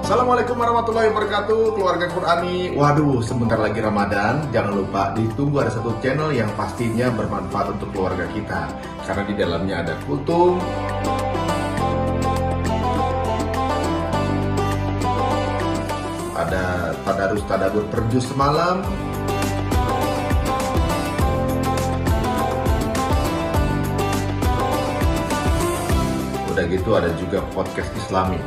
Assalamualaikum warahmatullahi wabarakatuh, keluarga Qurani. Waduh, sebentar lagi Ramadan. Jangan lupa ditunggu ada satu channel yang pastinya bermanfaat untuk keluarga kita. Karena di dalamnya ada kultum, ada tadarus tadabbur perjus semalam, udah gitu ada juga podcast Islami.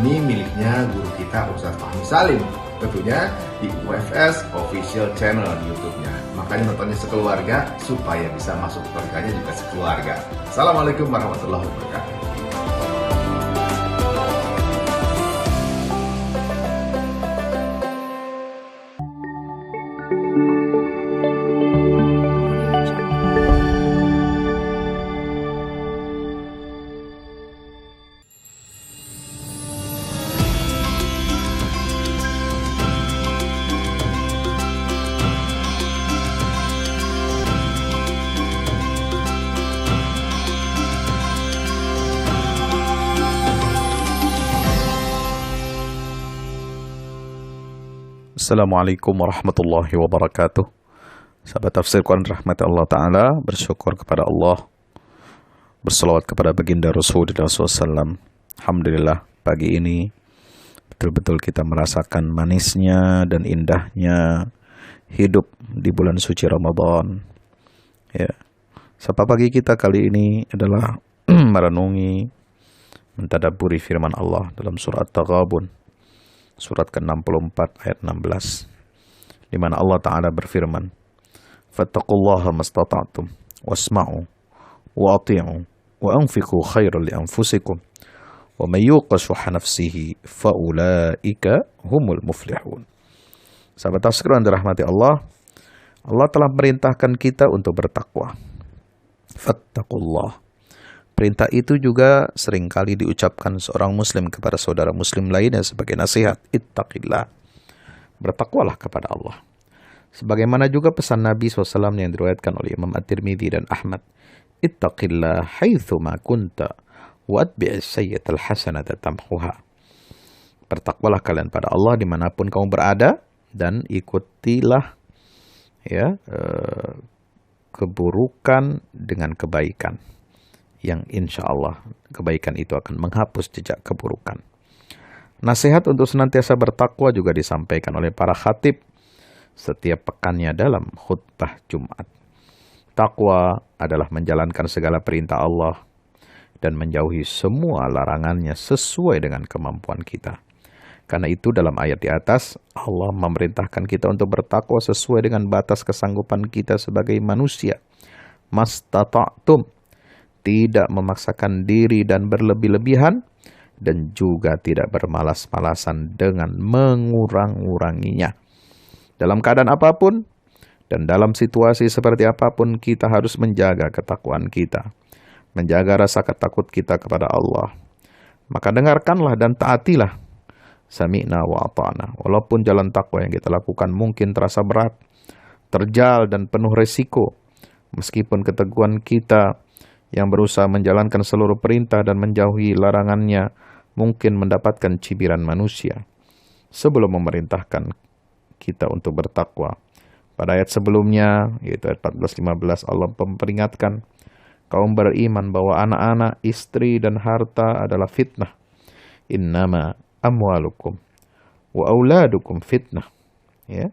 Ini miliknya guru kita Ustaz Fahmi Salim, tentunya di UFS Official Channel di YouTube-nya. Makanya nontonnya sekeluarga supaya bisa masuk surganya juga sekeluarga. Assalamualaikum warahmatullahi wabarakatuh. Assalamualaikum warahmatullahi wabarakatuh. Sahabat tafsir Quran rahmat Allah Ta'ala, bersyukur kepada Allah, berselawat kepada baginda Rasulullah SAW. Alhamdulillah, pagi ini betul-betul kita merasakan manisnya dan indahnya hidup di bulan suci Ramadan. Ya. Sapa pagi kita kali ini adalah merenungi, mentadabburi firman Allah dalam surat At-Taghabun, surat ke-64 ayat 16, di mana Allah Ta'ala berfirman, fattaqullaha mastata'tum wasma'u wa ati'u wa anfiqu khairan li anfusikum wa may yuqa shuhha nafsihi fa ulaika humul muflihun. Sahabat tafsir yang dirahmati Allah, Allah telah merintahkan kita untuk bertakwa. Fattaqullah. Perintah itu juga seringkali diucapkan seorang muslim kepada saudara muslim lainnya sebagai nasihat. Ittaqillah. Bertakwalah kepada Allah. Sebagaimana juga pesan Nabi SAW yang diriwayatkan oleh Imam At-Tirmidzi dan Ahmad. Ittaqillah haitsu ma kunta wa atbi'is sayyi'atal hasanata tamhuha. Bertakwalah kalian pada Allah dimanapun kamu berada dan ikutilah keburukan dengan kebaikan, yang insya Allah kebaikan itu akan menghapus jejak keburukan. Nasihat untuk senantiasa bertakwa juga disampaikan oleh para khatib setiap pekannya dalam khutbah Jumat. Takwa adalah menjalankan segala perintah Allah dan menjauhi semua larangannya sesuai dengan kemampuan kita. Karena itu dalam ayat di atas, Allah memerintahkan kita untuk bertakwa sesuai dengan batas kesanggupan kita sebagai manusia. Mastata'tum, tidak memaksakan diri dan berlebih-lebihan, dan juga tidak bermalas-malasan dengan mengurang-uranginya. Dalam keadaan apapun, dan dalam situasi seperti apapun, kita harus menjaga ketakwaan kita, menjaga rasa takut kita kepada Allah. Maka dengarkanlah dan taatilah. Sami'na wa ata'na. Walaupun jalan takwa yang kita lakukan mungkin terasa berat, terjal dan penuh resiko, meskipun keteguhan kita yang berusaha menjalankan seluruh perintah dan menjauhi larangannya mungkin mendapatkan cibiran manusia. Sebelum memerintahkan kita untuk bertakwa, pada ayat sebelumnya, yaitu ayat 14-15, Allah memperingatkan kaum beriman bahwa anak-anak, istri, dan harta adalah fitnah. Innama amwalukum wa auladukum fitnah. Ya.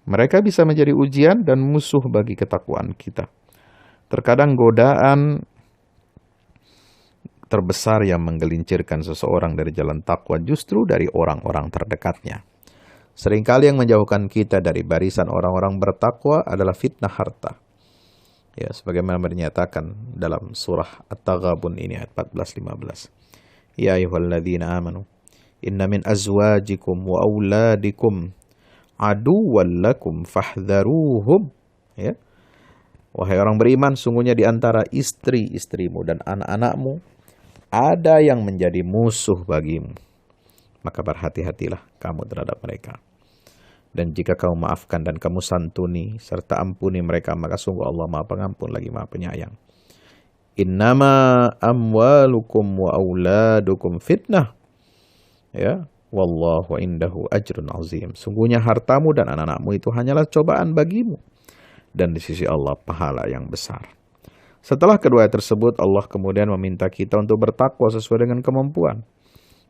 Mereka bisa menjadi ujian dan musuh bagi ketakwaan kita. Terkadang godaan terbesar yang menggelincirkan seseorang dari jalan takwa justru dari orang-orang terdekatnya. Seringkali yang menjauhkan kita dari barisan orang-orang bertakwa adalah fitnah harta. Ya, sebagaimana dinyatakan dalam surah At-Taghabun ini ayat 14-15. Ya ayyuhalladzina amanu inna min azwajikum wa auladikum aduwwan lakum fahdharuhum. Ya. Wahai orang beriman, sungguhnya di antara istri-istrimu dan anak-anakmu ada yang menjadi musuh bagimu. Maka berhati-hatilah kamu terhadap mereka. Dan jika kamu maafkan dan kamu santuni serta ampuni mereka, maka sungguh Allah Maha Pengampun lagi Maha Penyayang. Innama amwalukum wa auladukum fitnah. Ya, wallahu indahu ajrun azim. Sungguhnya hartamu dan anak-anakmu itu hanyalah cobaan bagimu, dan di sisi Allah pahala yang besar. Setelah kedua ayat tersebut, Allah kemudian meminta kita untuk bertakwa sesuai dengan kemampuan,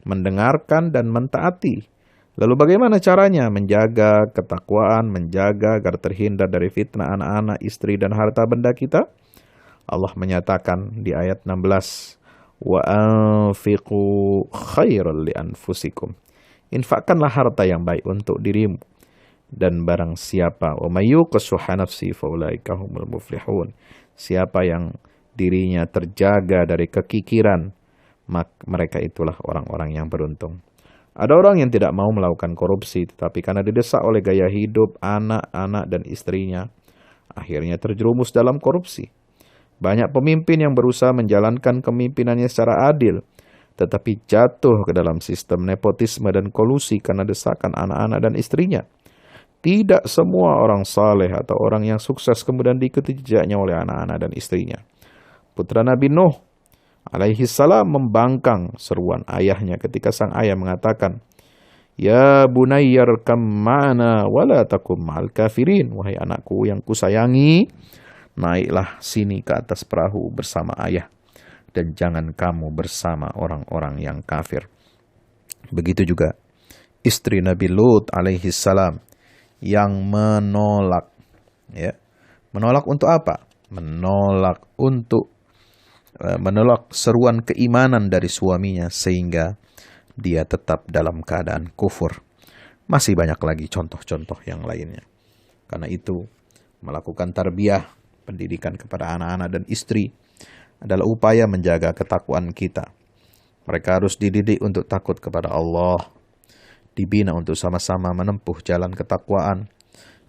mendengarkan dan mentaati. Lalu bagaimana caranya menjaga ketakwaan, menjaga agar terhindar dari fitnah anak-anak, istri, dan harta benda kita? Allah menyatakan di ayat 16, wa anfiqu khairan li anfusikum. Infakkanlah harta yang baik untuk dirimu. Dan barang siapa wa may yuqashuha nafsi faulaika humul muflihun. Siapa yang dirinya terjaga dari kekikiran, mereka itulah orang-orang yang beruntung. Ada orang yang tidak mau melakukan korupsi, tetapi karena didesak oleh gaya hidup anak-anak dan istrinya, akhirnya terjerumus dalam korupsi. Banyak pemimpin yang berusaha menjalankan kepemimpinannya secara adil, tetapi jatuh ke dalam sistem nepotisme dan kolusi karena desakan anak-anak dan istrinya. Tidak semua orang saleh atau orang yang sukses kemudian diikuti jejaknya oleh anak-anak dan istrinya. Putra Nabi Nuh alaihi salam membangkang seruan ayahnya ketika sang ayah mengatakan, "Ya bunayyar kam ma'ana wala takum ma'al kafirin." Wahai anakku yang kusayangi, naiklah sini ke atas perahu bersama ayah, dan jangan kamu bersama orang-orang yang kafir. Begitu juga istri Nabi Lut alaihi salam yang menolak. Ya. Menolak untuk apa? Menolak seruan keimanan dari suaminya sehingga dia tetap dalam keadaan kufur. Masih banyak lagi contoh-contoh yang lainnya. Karena itu, melakukan tarbiyah, pendidikan kepada anak-anak dan istri adalah upaya menjaga ketakwaan kita. Mereka harus dididik untuk takut kepada Allah, dibina untuk sama-sama menempuh jalan ketakwaan,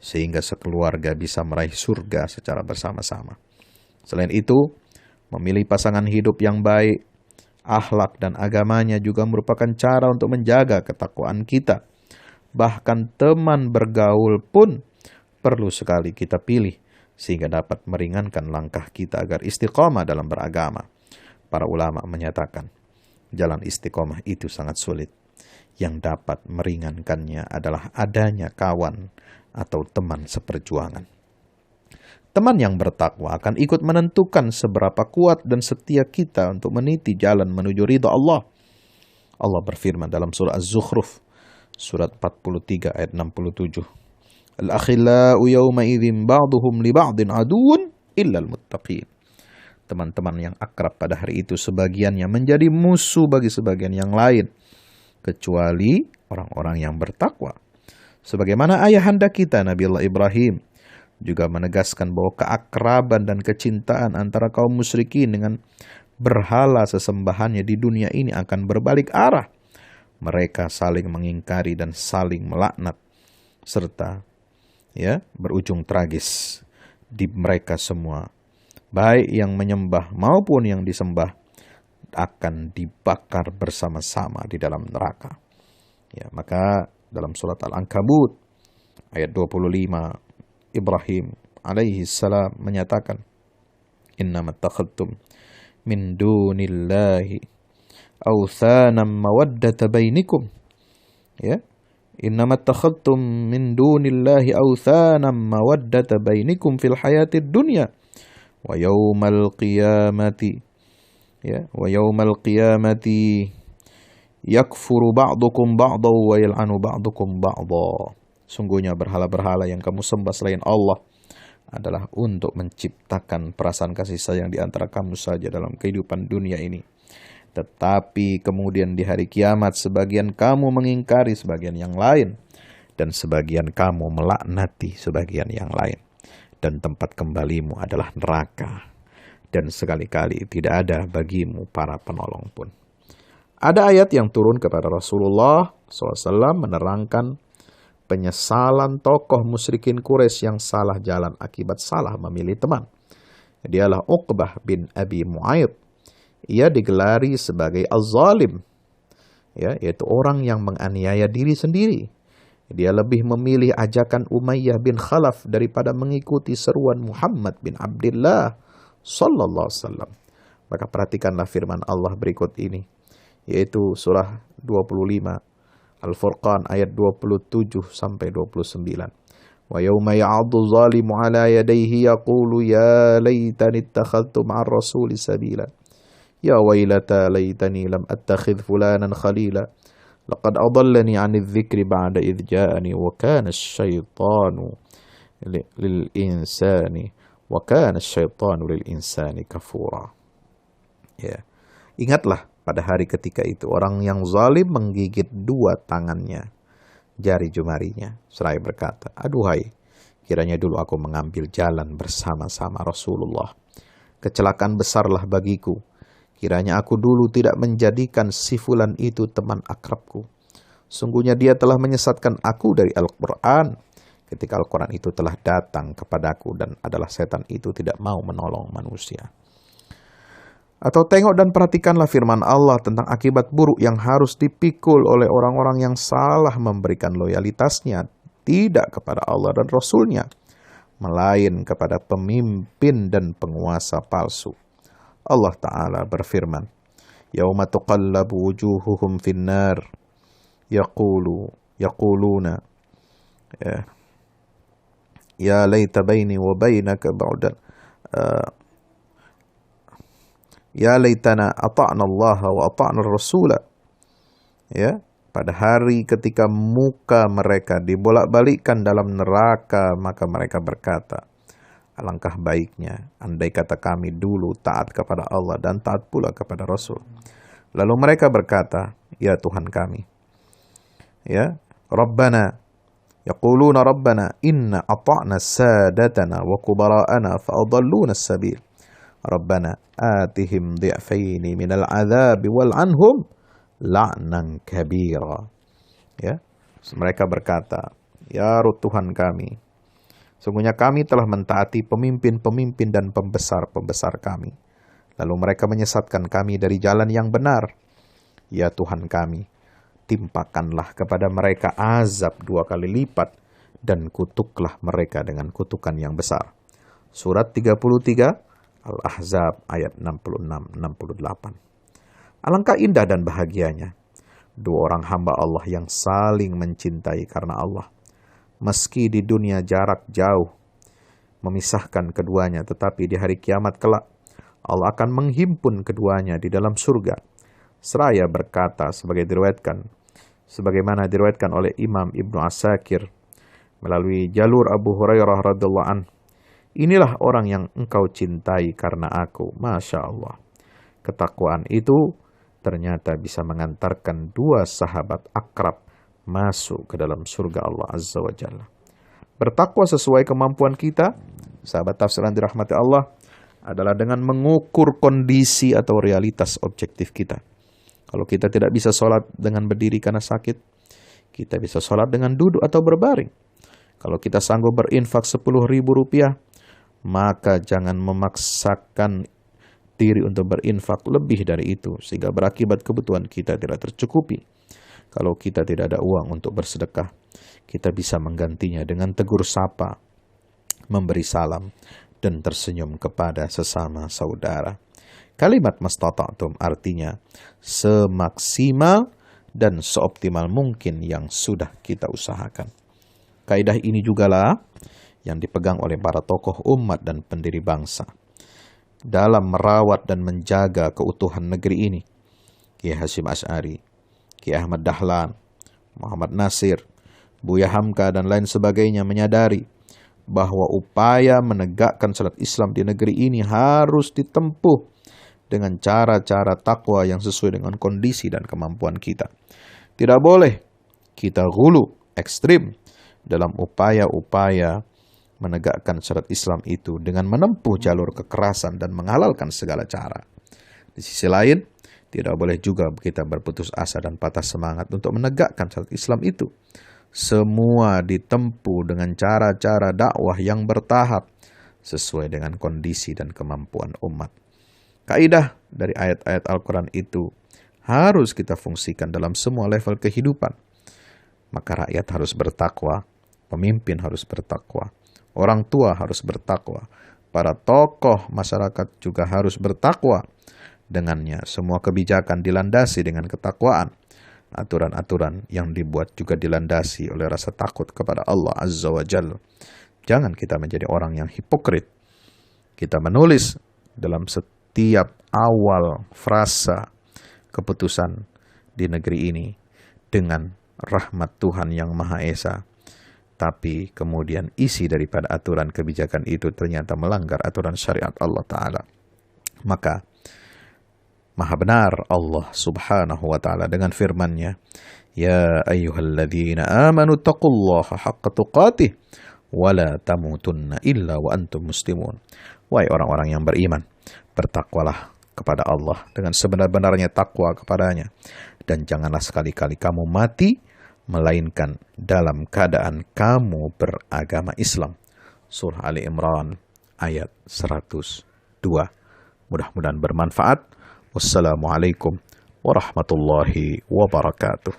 sehingga sekeluarga bisa meraih surga secara bersama-sama. Selain itu, memilih pasangan hidup yang baik, akhlak dan agamanya juga merupakan cara untuk menjaga ketakwaan kita. Bahkan teman bergaul pun perlu sekali kita pilih, sehingga dapat meringankan langkah kita agar istiqomah dalam beragama. Para ulama menyatakan, jalan istiqomah itu sangat sulit. Yang dapat meringankannya adalah adanya kawan atau teman seperjuangan. Teman yang bertakwa akan ikut menentukan seberapa kuat dan setia kita untuk meniti jalan menuju ridha Allah. Allah berfirman dalam surah Az-Zukhruf, surat 43 ayat 67. Al-akhillau yawma idzin ba'duhum li ba'din aduun illal muttaqin. Teman-teman yang akrab pada hari itu sebagiannya menjadi musuh bagi sebagian yang lain, kecuali orang-orang yang bertakwa. Sebagaimana ayahanda kita Nabi Allah Ibrahim juga menegaskan bahwa keakraban dan kecintaan antara kaum musyrikin dengan berhala sesembahannya di dunia ini akan berbalik arah. Mereka saling mengingkari dan saling melaknat, serta berujung tragis di mereka semua, baik yang menyembah maupun yang disembah, akan dibakar bersama-sama di dalam neraka. Ya, maka dalam surat Al-Ankabut ayat 25, Ibrahim alaihi salam menyatakan, "Innamat takhadtum min dunillahi awthanan mawaddata bainikum." Ya. Innamat takhadtum min dunillahi awthanan mawaddata bainikum fil hayatid dunya wa yawmal qiyamati yakfuru ba'dukum ba'daw wa yal'anu ba'dukum ba'daw. Sungguhnya berhala-berhala yang kamu sembah selain Allah adalah untuk menciptakan perasaan kasih sayang di antara kamu saja dalam kehidupan dunia ini. Tetapi kemudian di hari kiamat sebagian kamu mengingkari sebagian yang lain, dan sebagian kamu melaknati sebagian yang lain. Dan tempat kembalimu adalah neraka. Dan sekali-kali tidak ada bagimu para penolong pun. Ada ayat yang turun kepada Rasulullah SAW menerangkan penyesalan tokoh musyrikin Quraisy yang salah jalan akibat salah memilih teman. Dialah Uqbah bin Abi Mu'ayyid. Ia digelari sebagai az-zalim, yaitu orang yang menganiaya diri sendiri. Dia lebih memilih ajakan Umayyah bin Khalaf daripada mengikuti seruan Muhammad bin Abdullah sallallahu alaihi wasallam. Maka perhatikanlah firman Allah berikut ini, yaitu surah 25 Al-Furqan ayat 27 sampai 29. Wa yauma ya'addu zalimu ala yadayhi yaqulu ya laitani ittakhadhtu ma'ar rasuli sabila. Ya wailata laitani lam attakhidh fulanan khalila. Laqad adallani 'anil dzikri ba'da idh ja'ani wa kana asy-syaitanu lil insani kafura. Ya. Ingatlah pada hari ketika itu orang yang zalim menggigit dua tangannya, jari jemarinya, seraya berkata, aduhai, kiranya dulu aku mengambil jalan bersama-sama Rasulullah. Kecelakaan besarlah bagiku. Kiranya aku dulu tidak menjadikan si fulan itu teman akrabku. Sungguhnya dia telah menyesatkan aku dari Al-Quran ketika Al-Quran itu telah datang kepadaku dan adalah setan itu tidak mau menolong manusia. Atau tengok dan perhatikanlah firman Allah tentang akibat buruk yang harus dipikul oleh orang-orang yang salah memberikan loyalitasnya tidak kepada Allah dan Rasulnya, melain kepada pemimpin dan penguasa palsu. Allah Ta'ala berfirman, Yauma tuqallabu wujuhuhum finnar, yaquluna, ya laita baini wa bainaka ba'dan, ya laitana ata'na Allah wa ata'na Rasula. Ya, pada hari ketika muka mereka dibolak-balikkan dalam neraka, maka mereka berkata, alangkah baiknya andai kata kami dulu taat kepada Allah dan taat pula kepada Rasul. Lalu mereka berkata, ya Tuhan kami, ya Rabbana, yaquluna Rabbana inna ata'na sadatana wa kubara'ana fa'adalluna as-sabil. Rabbana atihim dhi'faini minal adzabi wal anhum la'nan kabira. Ya, mereka berkata, ya Tuhan kami, sungguhnya kami telah mentaati pemimpin-pemimpin dan pembesar-pembesar kami. Lalu mereka menyesatkan kami dari jalan yang benar. Ya Tuhan kami, timpakanlah kepada mereka azab 2 kali lipat dan kutuklah mereka dengan kutukan yang besar. Surat 33 Al-Ahzab ayat 66-68. Alangkah indah dan bahagianya dua orang hamba Allah yang saling mencintai karena Allah. Meski di dunia jarak jauh memisahkan keduanya, tetapi di hari kiamat kelak Allah akan menghimpun keduanya di dalam surga. Seraya berkata sebagaimana diriwayatkan oleh Imam Ibnu Asakir melalui jalur Abu Hurairah radhiyallahu anhu, inilah orang yang engkau cintai karena aku. Masya Allah. Ketakwaan itu ternyata bisa mengantarkan dua sahabat akrab masuk ke dalam surga Allah Azza wa Jalla. Bertakwa sesuai kemampuan kita, sahabat tafsiran dirahmati Allah, adalah dengan mengukur kondisi atau realitas objektif kita. Kalau kita tidak bisa sholat dengan berdiri karena sakit, kita bisa sholat dengan duduk atau berbaring. Kalau kita sanggup berinfak 10.000 rupiah, maka jangan memaksakan diri untuk berinfak lebih dari itu, sehingga berakibat kebutuhan kita tidak tercukupi. Kalau kita tidak ada uang untuk bersedekah, kita bisa menggantinya dengan tegur sapa, memberi salam, dan tersenyum kepada sesama saudara. Kalimat mastata'tum artinya semaksimal dan seoptimal mungkin yang sudah kita usahakan. Kaidah ini jugalah yang dipegang oleh para tokoh umat dan pendiri bangsa dalam merawat dan menjaga keutuhan negeri ini. Kiai Hasyim Asy'ari, Kiai Ahmad Dahlan, Muhammad Nasir, Buya Hamka, dan lain sebagainya menyadari bahwa upaya menegakkan syariat Islam di negeri ini harus ditempuh dengan cara-cara takwa yang sesuai dengan kondisi dan kemampuan kita. Tidak boleh kita ghulu, ekstrim dalam upaya-upaya menegakkan syariat Islam itu dengan menempuh jalur kekerasan dan menghalalkan segala cara. Di sisi lain, tidak boleh juga kita berputus asa dan patah semangat untuk menegakkan syariat Islam itu. Semua ditempuh dengan cara-cara dakwah yang bertahap sesuai dengan kondisi dan kemampuan umat. Kaidah dari ayat-ayat Al-Quran itu harus kita fungsikan dalam semua level kehidupan. maka rakyat harus bertakwa, pemimpin harus bertakwa, orang tua harus bertakwa, para tokoh masyarakat juga harus bertakwa. Dengannya semua kebijakan dilandasi dengan ketakwaan. Aturan-aturan yang dibuat juga dilandasi oleh rasa takut kepada Allah Azza wa Jalla. Jangan kita menjadi orang yang hipokrit. Kita menulis dalam setiap awal frasa keputusan di negeri ini dengan rahmat Tuhan yang Maha Esa. Tapi kemudian isi daripada aturan kebijakan itu ternyata melanggar aturan syariat Allah Ta'ala. Maka Maha benar Allah Subhanahu wa Ta'ala dengan firman-Nya, "Ya ayyuhalladzina amanu taqullaha haqqa tuqatih wa la tamutunna illa wa antum muslimun." Wahai orang-orang yang beriman, bertakwalah kepada Allah dengan sebenar-benarnya takwa kepadanya, dan janganlah sekali-kali kamu mati melainkan dalam keadaan kamu beragama Islam. Surah Ali Imran ayat 102. Mudah-mudahan bermanfaat. Wassalamualaikum warahmatullahi wabarakatuh.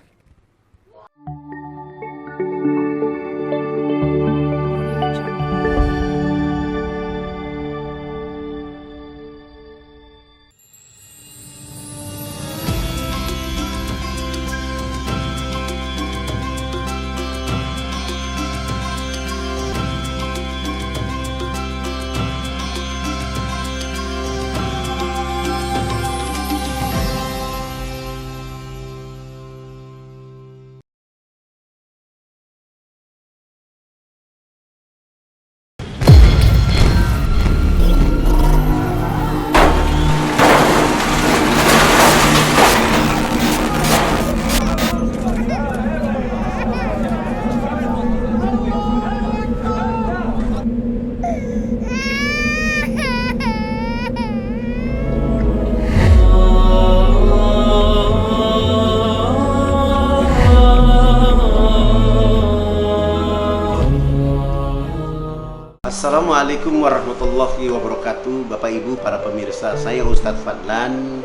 Assalamualaikum warahmatullahi wabarakatuh. Bapak Ibu para pemirsa, saya Ustadz Fadlan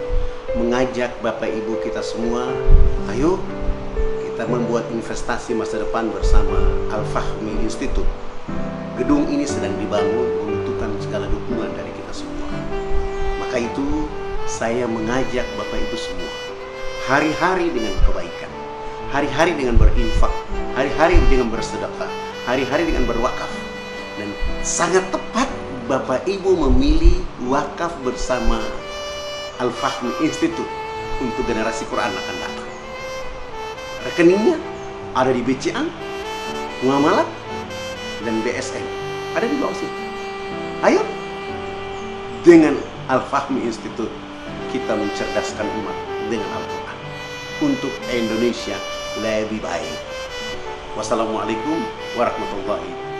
mengajak Bapak Ibu kita semua, ayo kita membuat investasi masa depan bersama Al-Fahmi Institute. Gedung ini sedang dibangun, membutuhkan segala dukungan dari kita semua. Maka itu saya mengajak Bapak Ibu semua, hari-hari dengan kebaikan, hari-hari dengan berinfak, hari-hari dengan bersedekah, hari-hari dengan berwakaf. Dan sangat tepat Bapak Ibu memilih wakaf bersama Al-Fahmi Institute untuk generasi Quran akan datang. Rekeningnya ada di BCA, Muamalat, dan BSN. Ada di bawah sini. Ayo, dengan Al-Fahmi Institute kita mencerdaskan umat dengan Al-Quran untuk Indonesia lebih baik. Wassalamualaikum warahmatullahi wabarakatuh.